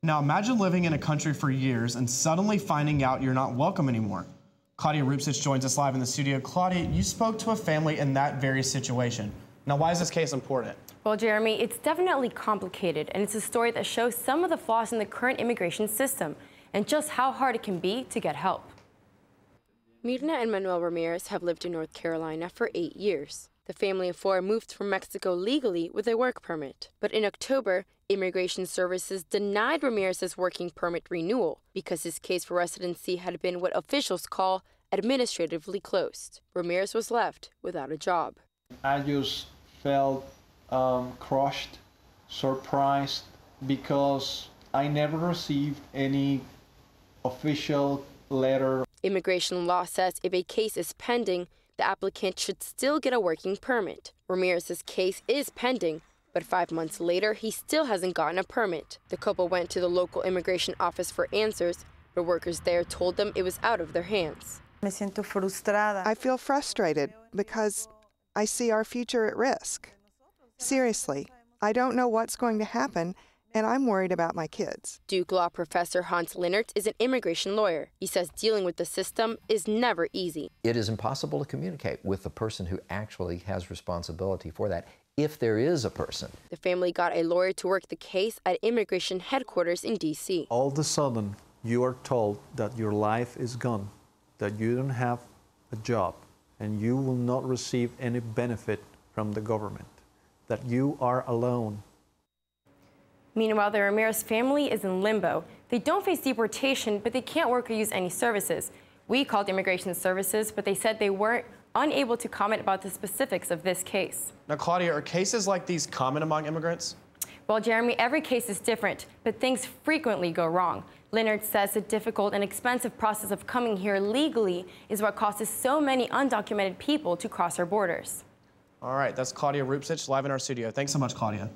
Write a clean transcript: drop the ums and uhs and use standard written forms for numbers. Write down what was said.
Now imagine living in a country for years and suddenly finding out you're not welcome anymore. Claudia Rupcich joins us live in the studio. Claudia, you spoke to a family in that very situation. Now, why is this case important? Well, Jeremy, it's definitely complicated, and it's a story that shows some of the flaws in the current immigration system and just how hard it can be to get help. Mirna and Manuel Ramirez have lived in North Carolina for 8 years. The family of 4 moved from Mexico legally with a work permit. But in October, Immigration Services denied Ramirez's working permit renewal because his case for residency had been what officials call administratively closed. Ramirez was left without a job. I just felt crushed, surprised, because I never received any official letter. Immigration law says if a case is pending, the applicant should still get a working permit. Ramirez's case is pending, but 5 months later, he still hasn't gotten a permit. The couple went to the local immigration office for answers, but workers there told them it was out of their hands. I feel frustrated because I see our future at risk. Seriously, I don't know what's going to happen, and I'm worried about my kids. Duke Law professor Hans Linnertz is an immigration lawyer. He says dealing with the system is never easy. It is impossible to communicate with the person who actually has responsibility for that, if there is a person. The family got a lawyer to work the case at immigration headquarters in D.C. All of a sudden, you are told that your life is gone, that you don't have a job, and you will not receive any benefit from the government, that you are alone. Meanwhile, the Ramirez family is in limbo. They don't face deportation, but they can't work or use any services. We called Immigration Services, but they said they weren't unable to comment about the specifics of this case. Now, Claudia, are cases like these common among immigrants? Well, Jeremy, every case is different, but things frequently go wrong. Leonard says the difficult and expensive process of coming here legally is what causes so many undocumented people to cross our borders. All right, that's Claudia Rupcich live in our studio. Thanks so much, Claudia.